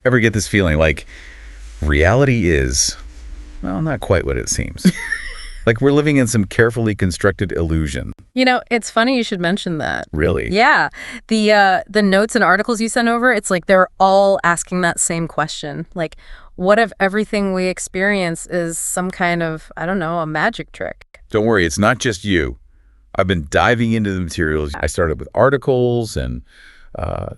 Ever get this feeling like reality is, well, not quite what it seems? Like we're living in some carefully constructed illusion. It's funny you should mention that. Really? Yeah. The notes and articles you sent over, it's like they're all asking that same question. Like, what if everything we experience is some kind of, I don't know, a magic trick? Don't worry, it's not just you. I've been diving into the materials. I started with articles and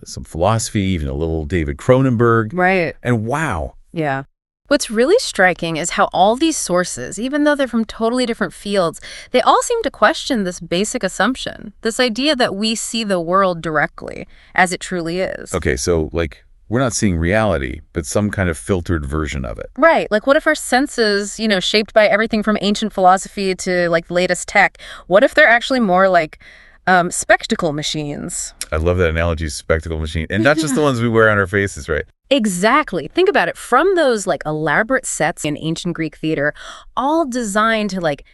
some philosophy, even a little David Cronenberg. Right. And wow. Yeah. What's really striking is how all these sources, even though they're from totally different fields, they all seem to question this basic assumption, this idea that we see the world directly, as it truly is. Okay, so like we're not seeing reality, but some kind of filtered version of it. Right. Like what if our senses, shaped by everything from ancient philosophy to like latest tech, what if they're actually more like spectacle machines? I love that analogy, spectacle machine. And not just the ones we wear on our faces, right? Exactly. Think about it. From those like elaborate sets in ancient Greek theater, all designed to like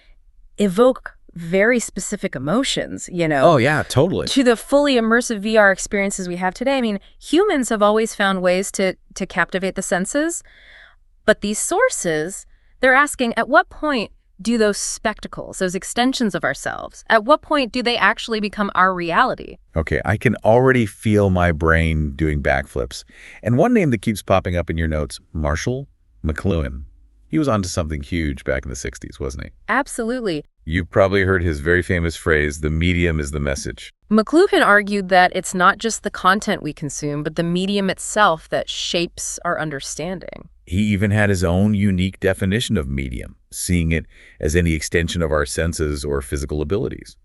evoke very specific emotions, Oh, yeah, totally. to the fully immersive VR experiences we have today. I mean, humans have always found ways to captivate the senses, but these sources, they're asking, at what point do those spectacles, those extensions of ourselves, at what point do they actually become our reality? Okay, I can already feel my brain doing backflips. And one name that keeps popping up in your notes, Marshall McLuhan. He was onto something huge back in the 60s, wasn't he? Absolutely. You've probably heard his very famous phrase, the medium is the message. McLuhan argued that it's not just the content we consume, but the medium itself that shapes our understanding. He even had his own unique definition of medium, seeing it as any extension of our senses or physical abilities.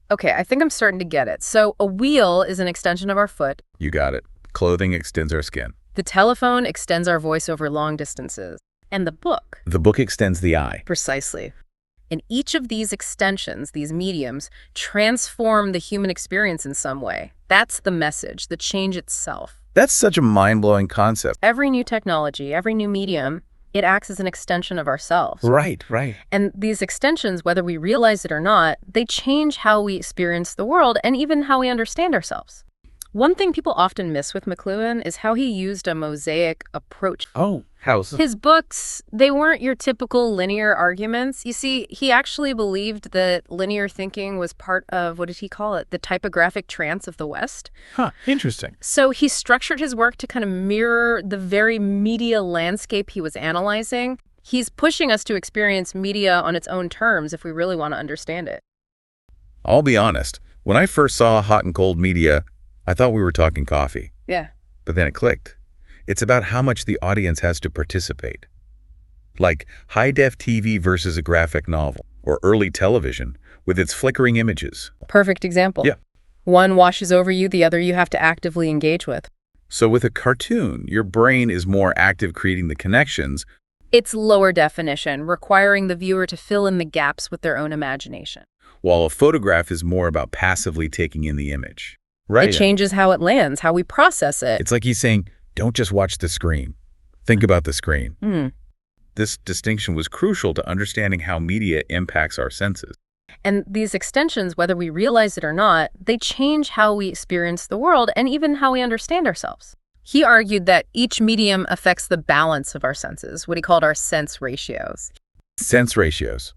Okay, I think I'm starting to get it. So a wheel is an extension of our foot. You got it. Clothing extends our skin. The telephone extends our voice over long distances. And the book. The book extends the eye. Precisely. And each of these extensions, these mediums, transform the human experience in some way. That's the message, the change itself. That's such a mind-blowing concept. Every new technology, every new medium, it acts as an extension of ourselves. Right, right. And these extensions, whether we realize it or not, they change how we experience the world and even how we understand ourselves. One thing people often miss with McLuhan is how he used a mosaic approach. Oh, how so? His books, they weren't your typical linear arguments. You see, he actually believed that linear thinking was part of, what did he call it, the typographic trance of the West. Huh, interesting. So he structured his work to kind of mirror the very media landscape he was analyzing. He's pushing us to experience media on its own terms if we really want to understand it. I'll be honest. When I first saw Hot and Cold Media, I thought we were talking coffee. Yeah. But then it clicked. It's about how much the audience has to participate. Like high-def TV versus a graphic novel, or early television with its flickering images. Perfect example. Yeah. One washes over you, the other you have to actively engage with. So with a cartoon, your brain is more active creating the connections. It's lower definition, requiring the viewer to fill in the gaps with their own imagination. While a photograph is more about passively taking in the image. Right. It changes how it lands, how we process it. It's like he's saying, don't just watch the screen. Think about the screen. Mm. This distinction was crucial to understanding how media impacts our senses. And these extensions, whether we realize it or not, they change how we experience the world and even how we understand ourselves. He argued that each medium affects the balance of our senses, what he called our sense ratios. Sense ratios.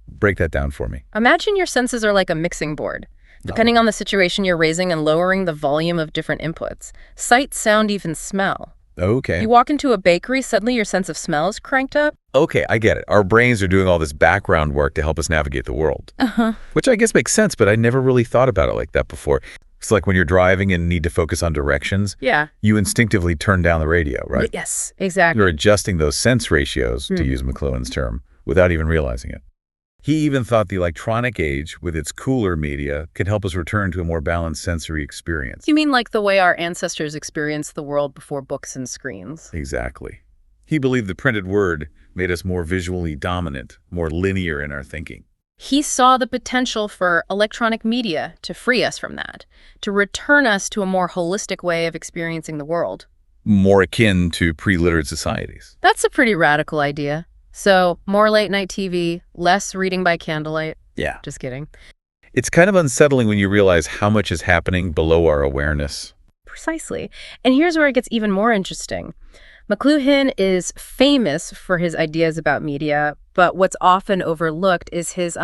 Break that down for me. Imagine your senses are like a mixing board. Depending on the situation, you're raising and lowering the volume of different inputs. Sight, sound, even smell. Okay. You walk into a bakery, suddenly your sense of smell is cranked up. Okay, I get it. Our brains are doing all this background work to help us navigate the world. Uh-huh. Which I guess makes sense, but I never really thought about it like that before. It's like when you're driving and need to focus on directions. Yeah. You instinctively turn down the radio, right? Yes, exactly. You're adjusting those sense ratios, to use McLuhan's term, without even realizing it. He even thought the electronic age, with its cooler media, could help us return to a more balanced sensory experience. You mean like the way our ancestors experienced the world before books and screens? Exactly. He believed the printed word made us more visually dominant, more linear in our thinking. He saw the potential for electronic media to free us from that, to return us to a more holistic way of experiencing the world. More akin to pre-literate societies. That's a pretty radical idea. So, more late-night TV, less reading by candlelight. Yeah. Just kidding. It's kind of unsettling when you realize how much is happening below our awareness. Precisely. And here's where it gets even more interesting. McLuhan is famous for his ideas about media, but what's often overlooked is his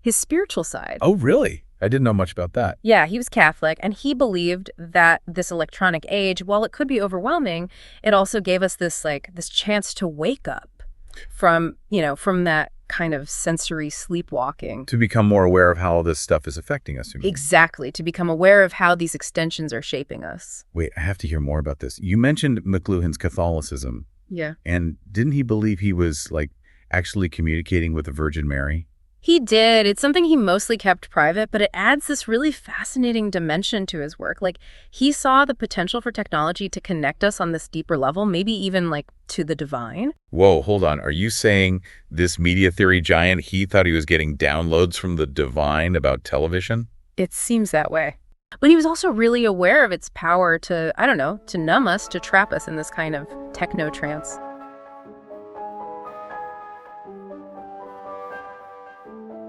spiritual side. Oh, really? I didn't know much about that. Yeah, he was Catholic, and he believed that this electronic age, while it could be overwhelming, it also gave us this chance to wake up from that kind of sensory sleepwalking. To become more aware of how all this stuff is affecting us. You mean? Exactly, to become aware of how these extensions are shaping us. Wait, I have to hear more about this. You mentioned McLuhan's Catholicism. Yeah. And didn't he believe he was, actually communicating with the Virgin Mary? He did. It's something he mostly kept private, but it adds this really fascinating dimension to his work. He saw the potential for technology to connect us on this deeper level, maybe even to the divine. Whoa, hold on. Are you saying this media theory giant, he thought he was getting downloads from the divine about television? It seems that way. But he was also really aware of its power to, to numb us, to trap us in this kind of techno trance.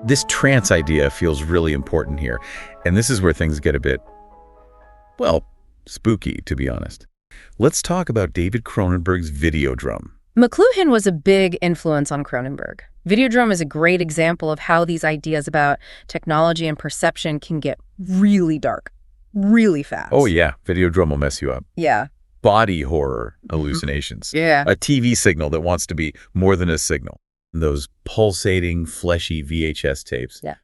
This trance idea feels really important here, and this is where things get a bit, spooky, to be honest. Let's talk about David Cronenberg's Videodrome. McLuhan was a big influence on Cronenberg. Videodrome is a great example of how these ideas about technology and perception can get really dark, really fast. Oh yeah, Videodrome will mess you up. Yeah. Body horror hallucinations. Yeah. A TV signal that wants to be more than a signal. Those pulsating, fleshy VHS tapes. Yeah.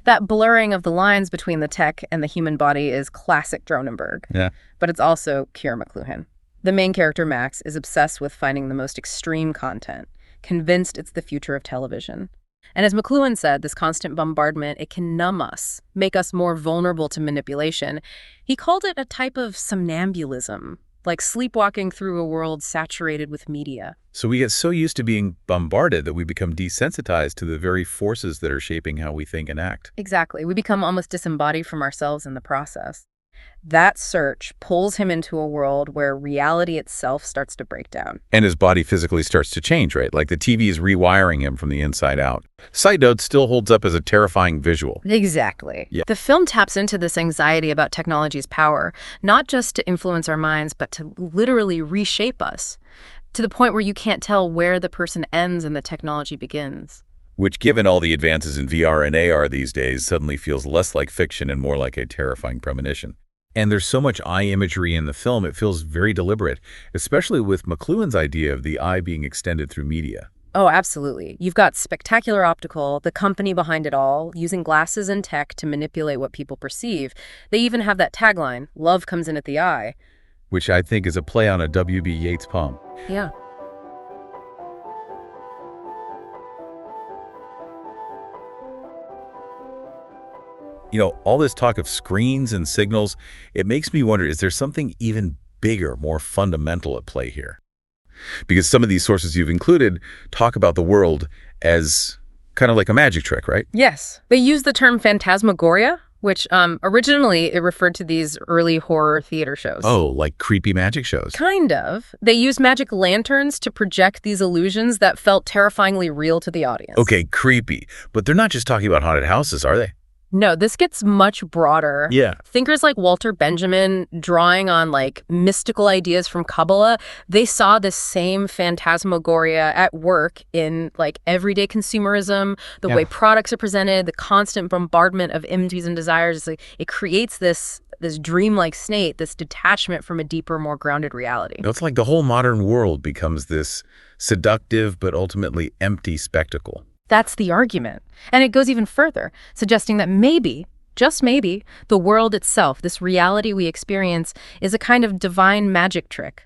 That blurring of the lines between the tech and the human body is classic Cronenberg. Yeah. But it's also pure McLuhan. The main character, Max, is obsessed with finding the most extreme content, convinced it's the future of television. And as McLuhan said, this constant bombardment, it can numb us, make us more vulnerable to manipulation. He called it a type of somnambulism, like sleepwalking through a world saturated with media. So we get so used to being bombarded that we become desensitized to the very forces that are shaping how we think and act. Exactly. We become almost disembodied from ourselves in the process. That search pulls him into a world where reality itself starts to break down. And his body physically starts to change, right? Like the TV is rewiring him from the inside out. Side note, still holds up as a terrifying visual. Exactly. Yeah. The film taps into this anxiety about technology's power, not just to influence our minds, but to literally reshape us, to the point where you can't tell where the person ends and the technology begins. Which, given all the advances in VR and AR these days, suddenly feels less like fiction and more like a terrifying premonition. And there's so much eye imagery in the film, it feels very deliberate, especially with McLuhan's idea of the eye being extended through media. Oh, absolutely. You've got Spectacular Optical, the company behind it all, using glasses and tech to manipulate what people perceive. They even have that tagline, "Love comes in at the eye." Which I think is a play on a W.B. Yeats poem. Yeah. You know, all this talk of screens and signals, it makes me wonder, is there something even bigger, more fundamental at play here? Because some of these sources you've included talk about the world as kind of like a magic trick, right? Yes. They use the term Phantasmagoria, which originally it referred to these early horror theater shows. Oh, like creepy magic shows. Kind of. They used magic lanterns to project these illusions that felt terrifyingly real to the audience. Okay, creepy. But they're not just talking about haunted houses, are they? No, this gets much broader. Yeah. Thinkers like Walter Benjamin, drawing on mystical ideas from Kabbalah, they saw this same phantasmagoria at work in everyday consumerism, the way products are presented, the constant bombardment of images and desires. It creates this dreamlike state, this detachment from a deeper, more grounded reality. It's like the whole modern world becomes this seductive but ultimately empty spectacle. That's the argument. And it goes even further, suggesting that maybe, just maybe, the world itself, this reality we experience, is a kind of divine magic trick,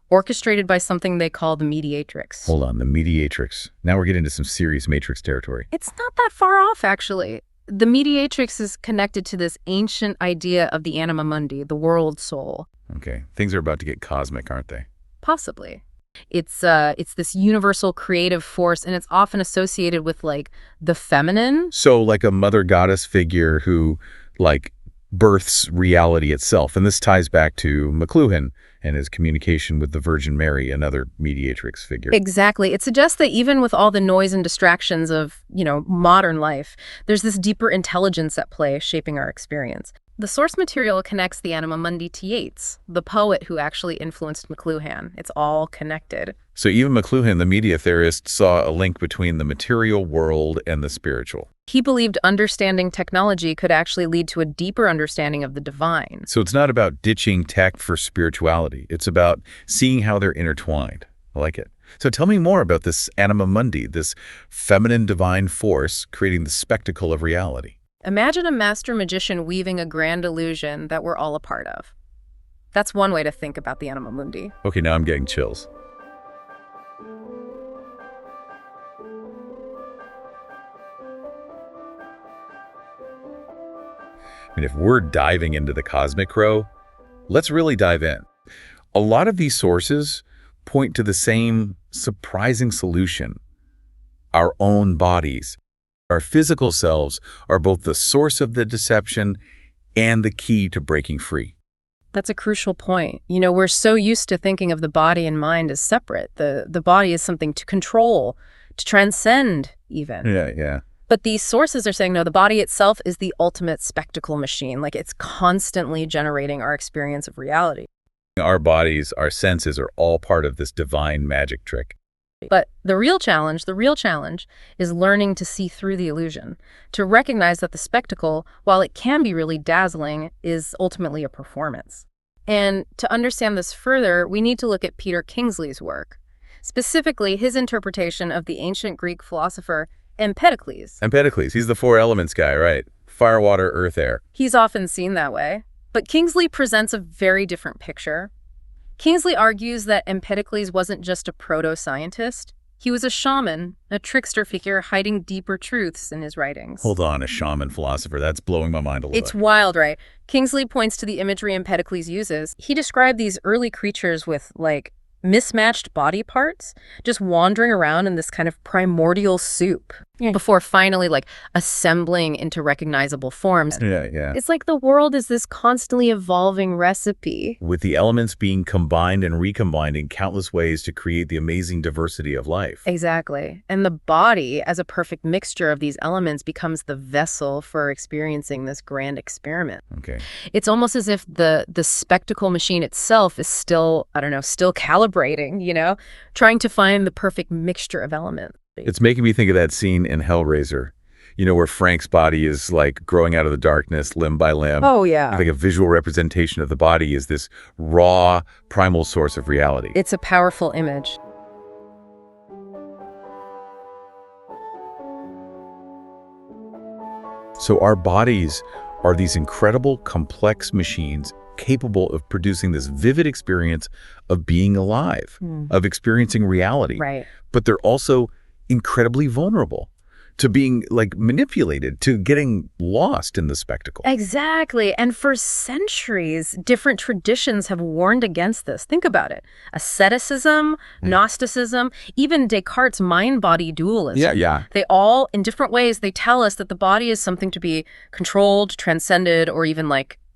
orchestrated by something they call the mediatrix. Hold on, the mediatrix. Now we're getting into some serious Matrix territory. It's not that far off, actually. The mediatrix is connected to this ancient idea of the anima mundi, the world soul. Okay, things are about to get cosmic, aren't they? Possibly. It's this universal creative force, and it's often associated with the feminine. So like a mother goddess figure who births reality itself. And this ties back to McLuhan and his communication with the Virgin Mary, another mediatrix figure. Exactly. It suggests that even with all the noise and distractions of, modern life, there's this deeper intelligence at play shaping our experience. The source material connects the Anima Mundi to Yeats, the poet who actually influenced McLuhan. It's all connected. So even McLuhan, the media theorist, saw a link between the material world and the spiritual. He believed understanding technology could actually lead to a deeper understanding of the divine. So it's not about ditching tech for spirituality. It's about seeing how they're intertwined. I like it. So tell me more about this Anima Mundi, this feminine divine force creating the spectacle of reality. Imagine a master magician weaving a grand illusion that we're all a part of. That's one way to think about the Anima Mundi. Okay, now I'm getting chills. I mean, if we're diving into the cosmic row, let's really dive in. A lot of these sources point to the same surprising solution: our own bodies. Our physical selves are both the source of the deception and the key to breaking free. That's a crucial point. We're so used to thinking of the body and mind as separate. The body is something to control, to transcend even. Yeah. But these sources are saying, no, the body itself is the ultimate spectacle machine. Like, it's constantly generating our experience of reality. Our bodies, our senses are all part of this divine magic trick. But the real challenge is learning to see through the illusion, to recognize that the spectacle, while it can be really dazzling, is ultimately a performance. And to understand this further, we need to look at Peter Kingsley's work, specifically his interpretation of the ancient Greek philosopher Empedocles. Empedocles, he's the four elements guy, right? Fire, water, earth, air. He's often seen that way. But Kingsley presents a very different picture. Kingsley argues that Empedocles wasn't just a proto-scientist. He was a shaman, a trickster figure hiding deeper truths in his writings. Hold on, a shaman philosopher. That's blowing my mind a little It's wild, right? Kingsley points to the imagery Empedocles uses. He described these early creatures with, mismatched body parts, just wandering around in this kind of primordial soup before finally, assembling into recognizable forms. Yeah. It's like the world is this constantly evolving recipe. With the elements being combined and recombined in countless ways to create the amazing diversity of life. Exactly. And the body, as a perfect mixture of these elements, becomes the vessel for experiencing this grand experiment. Okay. It's almost as if the spectacle machine itself is still calibrating, trying to find the perfect mixture of elements. It's making me think of that scene in Hellraiser, where Frank's body is growing out of the darkness limb by limb. Oh, yeah. Like a visual representation of the body is this raw, primal source of reality. It's a powerful image. So our bodies are these incredible, complex machines capable of producing this vivid experience of being alive, of experiencing reality. Right. But they're also incredibly vulnerable to being manipulated, to getting lost in the spectacle. Exactly. And for centuries, different traditions have warned against this. Think about it. Asceticism, Gnosticism, even Descartes' mind-body dualism. Yeah. They all, in different ways, they tell us that the body is something to be controlled, transcended, or even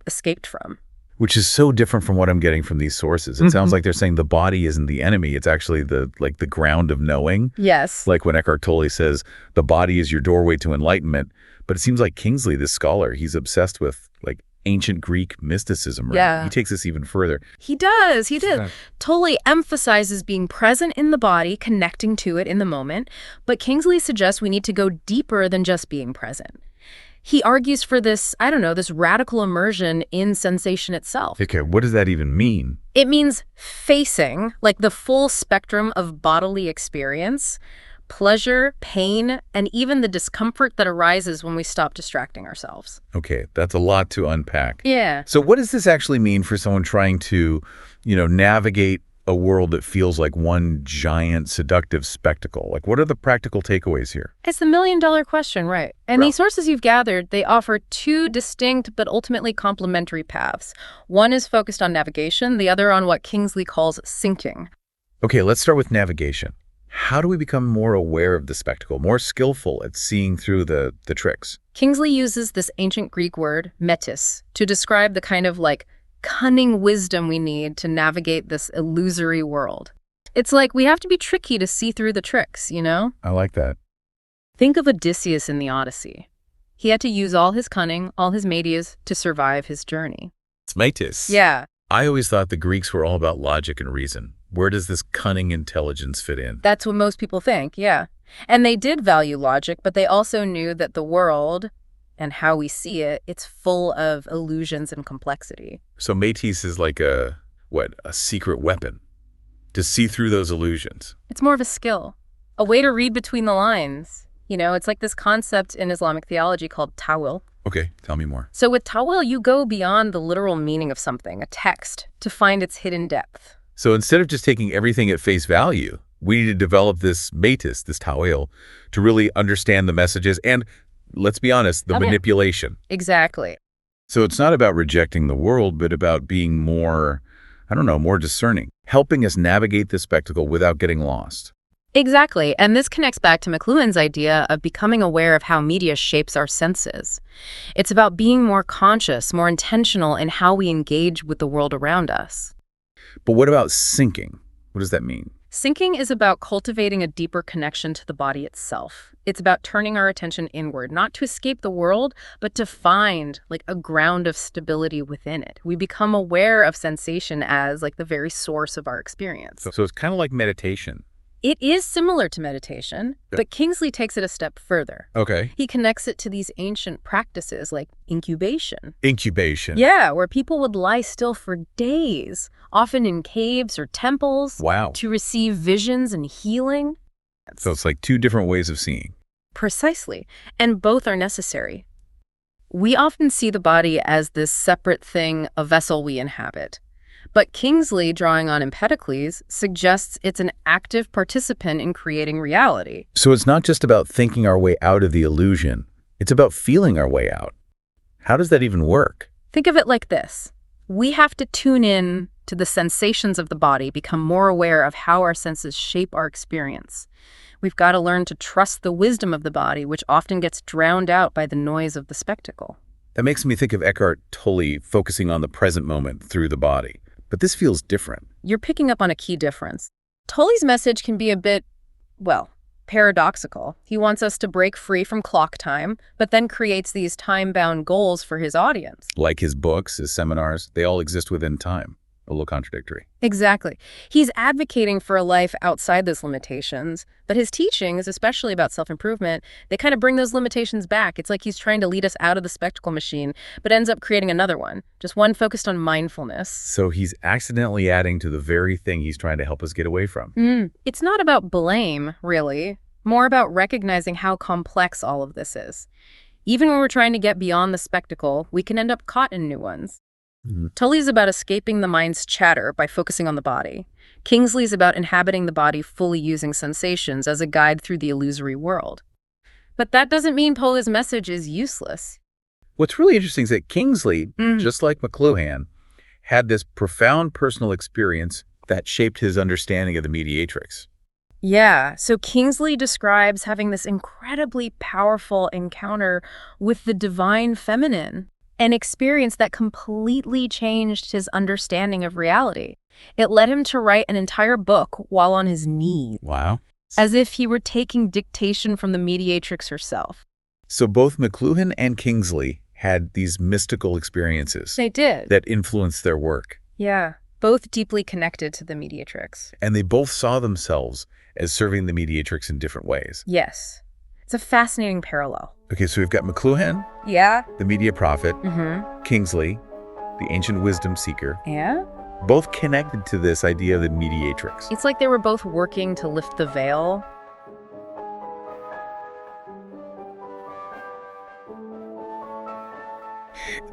escaped from. Which is so different from what I'm getting from these sources. It sounds like they're saying the body isn't the enemy. It's actually the ground of knowing. Yes. Like when Eckhart Tolle says, the body is your doorway to enlightenment. But it seems like Kingsley, this scholar, he's obsessed with ancient Greek mysticism. Right? Yeah. He takes this even further. He does. Tolle emphasizes being present in the body, connecting to it in the moment. But Kingsley suggests we need to go deeper than just being present. He argues for this, this radical immersion in sensation itself. Okay, what does that even mean? It means facing, the full spectrum of bodily experience, pleasure, pain, and even the discomfort that arises when we stop distracting ourselves. Okay, that's a lot to unpack. Yeah. So what does this actually mean for someone trying to, navigate a world that feels like one giant seductive spectacle? What are the practical takeaways here? It's the million-dollar question, right? And these sources you've gathered, they offer two distinct but ultimately complementary paths. One is focused on navigation, the other on what Kingsley calls sinking. Okay, let's start with navigation. How do we become more aware of the spectacle, more skillful at seeing through the tricks? Kingsley uses this ancient Greek word, metis, to describe the kind of cunning wisdom we need to navigate this illusory world. It's like we have to be tricky to see through the tricks, you know? I like that. Think of Odysseus in the Odyssey. He had to use all his cunning, all his medias, to survive his journey. It's metis. Yeah, I always thought the Greeks were all about logic and reason. Where does this cunning intelligence fit in? that's what most people think, yeah. And they did value logic, but they also knew that the world and how we see it, it's full of illusions and complexity. So metis is like a secret weapon to see through those illusions. It's more of a skill, a way to read between the lines. You know, it's like this concept in Islamic theology called ta'wil. Okay, tell me more. So with ta'wil, you go beyond the literal meaning of something, a text, to find its hidden depth. So instead of just taking everything at face value, we need to develop this metis, this ta'wil, to really understand the messages and, let's be honest, the manipulation. Exactly. So it's not about rejecting the world, but about being more, more discerning, helping us navigate the spectacle without getting lost. Exactly. And this connects back to McLuhan's idea of becoming aware of how media shapes our senses. It's about being more conscious, more intentional in how we engage with the world around us. But what about syncing? What does that mean? Syncing is about cultivating a deeper connection to the body itself. It's about turning our attention inward, not to escape the world, but to find a ground of stability within it. We become aware of sensation as the very source of our experience. So it's kind of like meditation. It is similar to meditation, but Kingsley takes it a step further. Okay. He connects it to these ancient practices like incubation. Incubation. Yeah, where people would lie still for days, often in caves or temples. Wow. To receive visions and healing. So it's like two different ways of seeing. Precisely. And both are necessary. We often see the body as this separate thing, a vessel we inhabit. But Kingsley, drawing on Empedocles, suggests it's an active participant in creating reality. So it's not just about thinking our way out of the illusion. It's about feeling our way out. How does that even work? Think of it like this. We have to tune in to the sensations of the body, become more aware of how our senses shape our experience. We've got to learn to trust the wisdom of the body, which often gets drowned out by the noise of the spectacle. That makes me think of Eckhart Tolle focusing on the present moment through the body. But this feels different. You're picking up on a key difference. Tolle's message can be a bit, paradoxical. He wants us to break free from clock time, but then creates these time-bound goals for his audience. Like his books, his seminars, they all exist within time. A little contradictory. Exactly. He's advocating for a life outside those limitations, but his teachings, especially about self-improvement, they kind of bring those limitations back. It's like he's trying to lead us out of the spectacle machine, but ends up creating another one, just one focused on mindfulness. So he's accidentally adding to the very thing he's trying to help us get away from. It's not about blame, really. More about recognizing how complex all of this is. Even when we're trying to get beyond the spectacle, we can end up caught in new ones. Tully's about escaping the mind's chatter by focusing on the body. Kingsley's about inhabiting the body, fully using sensations as a guide through the illusory world. But that doesn't mean Tolle's message is useless. What's really interesting is that Kingsley, just like McLuhan, had this profound personal experience that shaped his understanding of the mediatrix. Yeah, so Kingsley describes having this incredibly powerful encounter with the divine feminine. An experience that completely changed his understanding of reality. It led him to write an entire book while on his knees. Wow. As if he were taking dictation from the mediatrix herself. So both McLuhan and Kingsley had these mystical experiences. They did. That influenced their work. Yeah, both deeply connected to the mediatrix. And they both saw themselves as serving the mediatrix in different ways. Yes. It's a fascinating parallel. Okay, so we've got McLuhan, Yeah. the media prophet, Kingsley, the ancient wisdom seeker, Yeah? both connected to this idea of the mediatrix. It's like they were both working to lift the veil.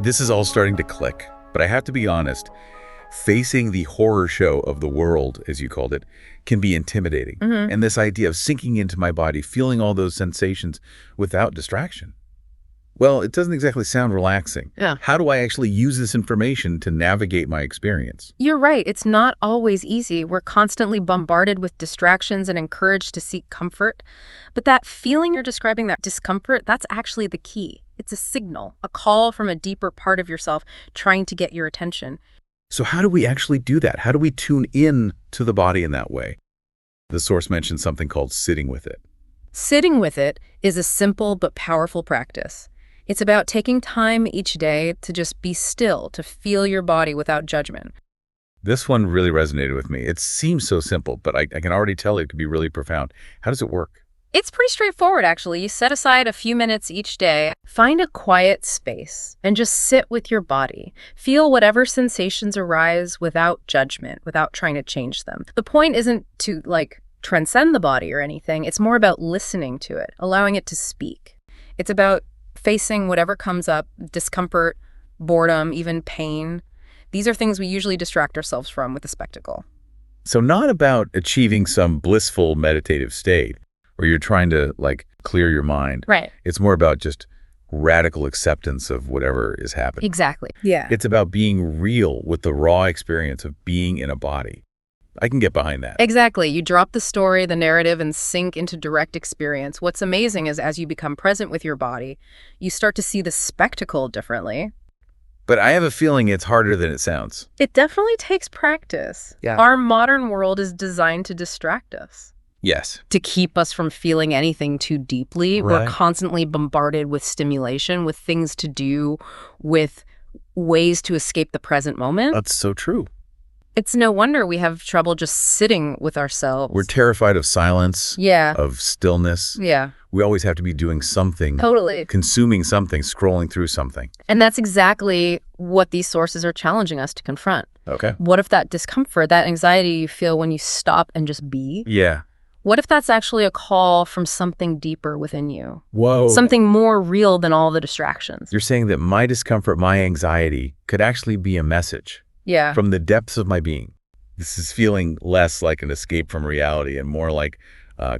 This is all starting to click, but I have to be honest, facing the horror show of the world, as you called it, can be intimidating. And this idea of sinking into my body, feeling all those sensations without distraction. Well, it doesn't exactly sound relaxing. Yeah. How do I actually use this information to navigate my experience? You're right. It's not always easy. We're constantly bombarded with distractions and encouraged to seek comfort. But that feeling you're describing, that discomfort, that's actually the key. It's a signal, a call from a deeper part of yourself trying to get your attention. So how do we actually do that? How do we tune in to the body in that way? The source mentioned something called sitting with it. Sitting with it is a simple but powerful practice. It's about taking time each day to just be still, to feel your body without judgment. This one really resonated with me. It seems so simple, but I can already tell it could be really profound. How does it work? It's pretty straightforward, actually. You set aside a few minutes each day, find a quiet space, and just sit with your body. Feel whatever sensations arise without judgment, without trying to change them. The point isn't to, transcend the body or anything. It's more about listening to it, allowing it to speak. It's about facing whatever comes up, discomfort, boredom, even pain. These are things we usually distract ourselves from with the spectacle. So not about achieving some blissful meditative state where you're trying to, clear your mind. Right. It's more about just radical acceptance of whatever is happening. Exactly. Yeah. It's about being real with the raw experience of being in a body. I can get behind that. Exactly. You drop the story, the narrative, and sink into direct experience. What's amazing is as you become present with your body, you start to see the spectacle differently. But I have a feeling it's harder than it sounds. It definitely takes practice. Yeah. Our modern world is designed to distract us, Yes. to keep us from feeling anything too deeply. Right. We're constantly bombarded with stimulation, with things to do, with ways to escape the present moment. That's so true. It's no wonder we have trouble just sitting with ourselves. We're terrified of silence, Yeah. of stillness. Yeah. We always have to be doing something, Totally. consuming something, scrolling through something. And that's exactly what these sources are challenging us to confront. Okay. What if that discomfort, that anxiety you feel when you stop and just be? Yeah. What if that's actually a call from something deeper within you? Whoa. Something more real than all the distractions. You're saying that my discomfort, my anxiety could actually be a message Yeah. from the depths of my being. This is feeling less like an escape from reality and more like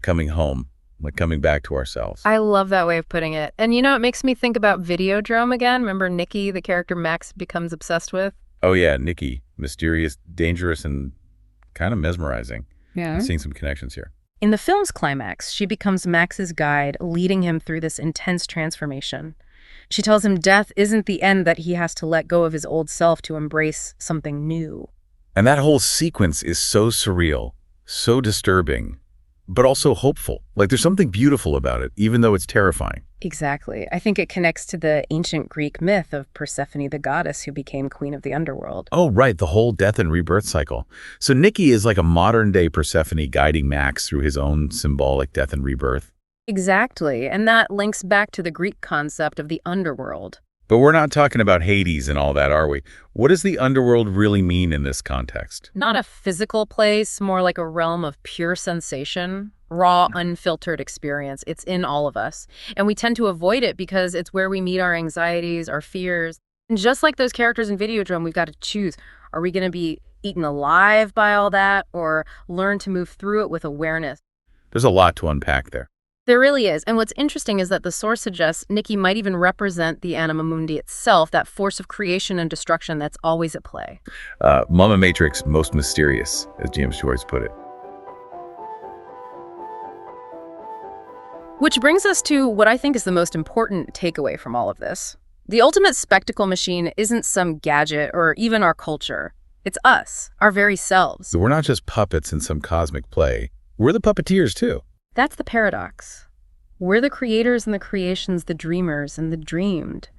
coming home, like coming back to ourselves. I love that way of putting it. And it makes me think about Videodrome again. Remember Nikki, the character Max becomes obsessed with? Oh yeah, Nikki, mysterious, dangerous, and kind of mesmerizing. Yeah. I'm seeing some connections here. In the film's climax, she becomes Max's guide, leading him through this intense transformation. She tells him death isn't the end, that he has to let go of his old self to embrace something new. And that whole sequence is so surreal, so disturbing, but also hopeful. Like there's something beautiful about it, even though it's terrifying. Exactly. I think it connects to the ancient Greek myth of Persephone, the goddess who became queen of the underworld. Oh, right, the whole death and rebirth cycle. So Nikki is like a modern-day Persephone guiding Max through his own symbolic death and rebirth. Exactly. And that links back to the Greek concept of the underworld. But we're not talking about Hades and all that, are we? What does the underworld really mean in this context? Not a physical place, more like a realm of pure sensation, raw, unfiltered experience. It's in all of us. And we tend to avoid it because it's where we meet our anxieties, our fears. And just like those characters in Videodrome, we've got to choose. Are we going to be eaten alive by all that, or learn to move through it with awareness? There's a lot to unpack there. There really is. And what's interesting is that the source suggests Nikki might even represent the anima mundi itself, that force of creation and destruction that's always at play. Mama Matrix, most mysterious, as James Joyce put it. Which brings us to what I think is the most important takeaway from all of this. The ultimate spectacle machine isn't some gadget or even our culture. It's us, our very selves. So we're not just puppets in some cosmic play. We're the puppeteers, too. That's the paradox. We're the creators and the creations, the dreamers and the dreamed.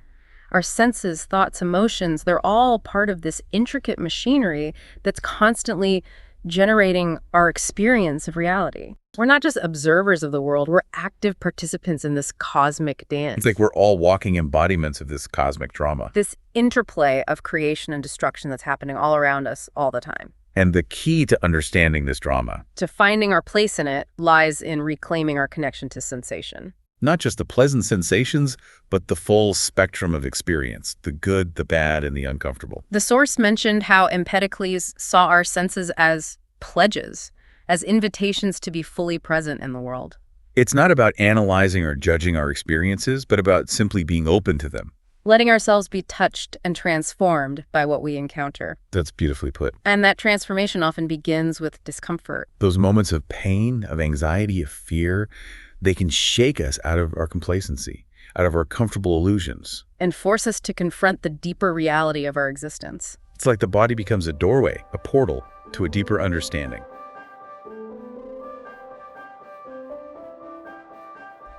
Our senses, thoughts, emotions, they're all part of this intricate machinery that's constantly generating our experience of reality. We're not just observers of the world, we're active participants in this cosmic dance. It's like we're all walking embodiments of this cosmic drama. This interplay of creation and destruction that's happening all around us all the time. And the key to understanding this drama, To finding our place in it, lies in reclaiming our connection to sensation. not just the pleasant sensations, but the full spectrum of experience, the good, the bad, and the uncomfortable. The source mentioned how Empedocles saw our senses as pledges, as invitations to be fully present in the world. It's not about analyzing or judging our experiences, but about simply being open to them. Letting ourselves be touched and transformed by what we encounter. That's beautifully put. And that transformation often begins with discomfort. Those moments of pain, of anxiety, of fear, they can shake us out of our complacency, out of our comfortable illusions. And force us to confront the deeper reality of our existence. It's like the body becomes a doorway, a portal to a deeper understanding.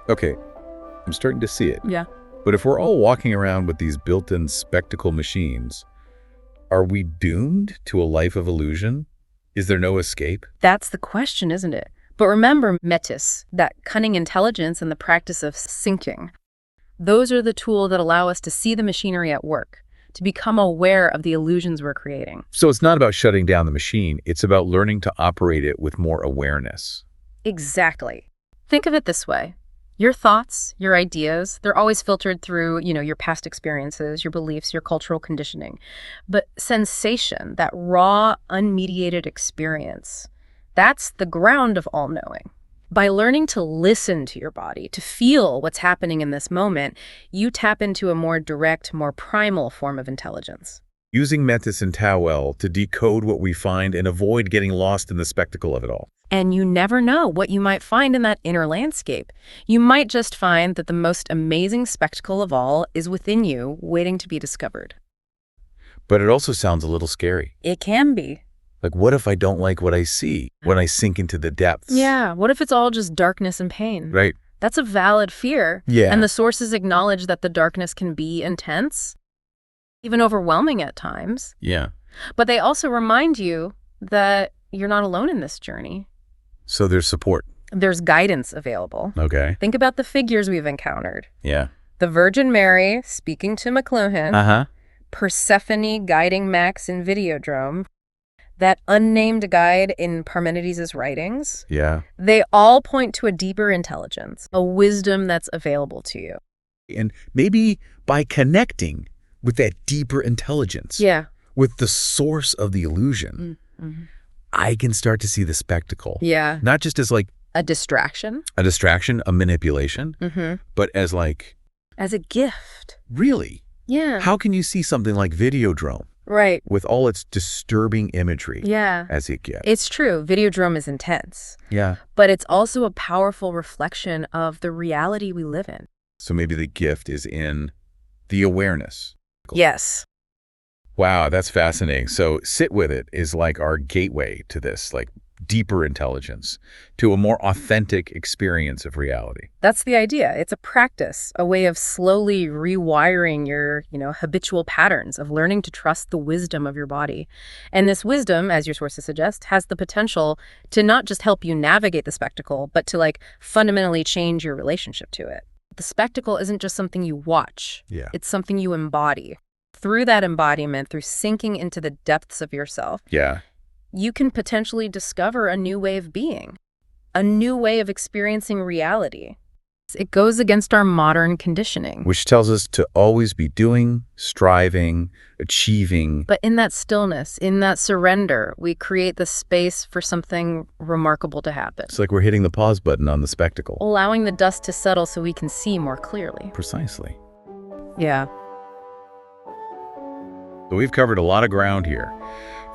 Okay, I'm starting to see it. Yeah. But if we're all walking around with these built-in spectacle machines, are we doomed to a life of illusion? Is there no escape? That's the question, isn't it? But remember metis, that cunning intelligence and the practice of syncing. Those are the tools that allow us to see the machinery at work, to become aware of the illusions we're creating. So it's not about shutting down the machine, it's about learning to operate it with more awareness. Exactly. Think of it this way. Your thoughts, your ideas, they're always filtered through, your past experiences, your beliefs, your cultural conditioning. But sensation, that raw, unmediated experience, that's the ground of all knowing. By learning to listen to your body, to feel what's happening in this moment, you tap into a more direct, more primal form of intelligence. Using metis and towel to decode what we find and avoid getting lost in the spectacle of it all. And you never know what you might find in that inner landscape. You might just find that the most amazing spectacle of all is within you, waiting to be discovered. But it also sounds a little scary. It can be. Like, what if I don't like what I see when I sink into the depths? Yeah, what if it's all just darkness and pain? Right. That's a valid fear. Yeah. And the sources acknowledge that the darkness can be intense, even overwhelming at times. Yeah. But they also remind you that you're not alone in this journey. So there's support. There's guidance available. Okay. Think about the figures we've encountered. Yeah. The Virgin Mary speaking to McLuhan. Uh-huh. Persephone guiding Max in Videodrome. That unnamed guide in Parmenides' writings. Yeah. They all point to a deeper intelligence, a wisdom that's available to you. And maybe by connecting with that deeper intelligence, Yeah. with the source of the illusion, Mm-hmm. I can start to see the spectacle. Yeah. Not just as like A distraction. a distraction, a manipulation, Mm-hmm. but as like, As a gift. really? Yeah. How can you see something like Videodrome Right. with all its disturbing imagery Yeah. as it gets? It's true. Videodrome is intense. Yeah. But it's also a powerful reflection of the reality we live in. So maybe the gift is in the awareness. Yes. Wow, that's fascinating. So sit with it is like our gateway to this, like deeper intelligence, to a more authentic experience of reality. That's the idea. It's a practice, a way of slowly rewiring your, habitual patterns of learning to trust the wisdom of your body. And this wisdom, as your sources suggest, has the potential to not just help you navigate the spectacle, but to fundamentally change your relationship to it. The spectacle isn't just something you watch. Yeah. It's something you embody. Through that embodiment, through sinking into the depths of yourself, Yeah. you can potentially discover a new way of being, a new way of experiencing reality. It goes against our modern conditioning. Which tells us to always be doing, striving, achieving. But in that stillness, in that surrender, we create the space for something remarkable to happen, It's like we're hitting the pause button on the spectacle. allowing the dust to settle so we can see more clearly. Precisely. Yeah. So we've covered a lot of ground here,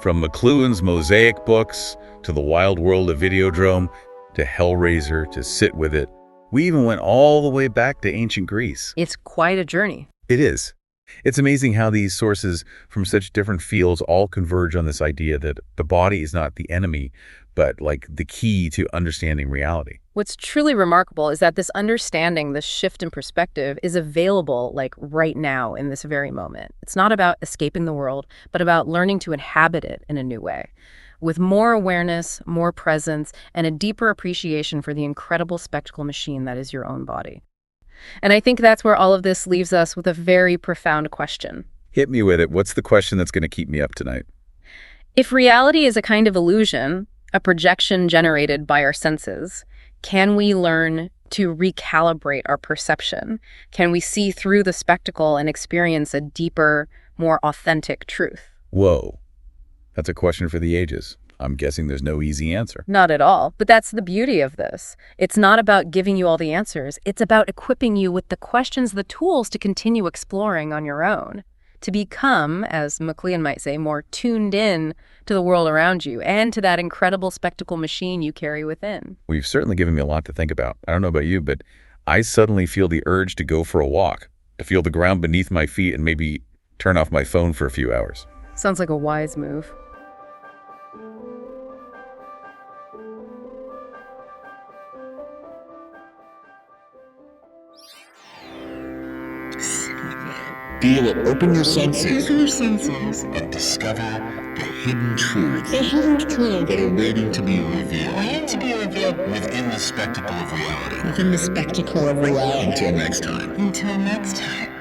from McLuhan's Mosaic books to the wild world of Videodrome to Hellraiser to Sit With It. We even went all the way back to ancient Greece. It's quite a journey. It is. It's amazing how these sources from such different fields all converge on this idea that the body is not the enemy, but like the key to understanding reality. What's truly remarkable is that this understanding, this shift in perspective, is available right now in this very moment. It's not about escaping the world, but about learning to inhabit it in a new way, with more awareness, more presence, and a deeper appreciation for the incredible spectacle machine that is your own body. And I think that's where all of this leaves us with a very profound question. Hit me with it. What's the question that's going to keep me up tonight? If reality is a kind of illusion, a projection generated by our senses, can we learn to recalibrate our perception? Can we see through the spectacle and experience a deeper, more authentic truth? Whoa. That's a question for the ages. I'm guessing there's no easy answer. Not at all. But that's the beauty of this. It's not about giving you all the answers. It's about equipping you with the questions, the tools to continue exploring on your own, to become, as McLuhan might say, more tuned in to the world around you and to that incredible spectacle machine you carry within. Well, you've certainly given me a lot to think about. I don't know about you, but I suddenly feel the urge to go for a walk, to feel the ground beneath my feet and maybe turn off my phone for a few hours. Sounds like a wise move. Feel it. Open your senses. And discover the hidden truths. That are waiting to be revealed. Within the spectacle of reality. Until next time. Until next time.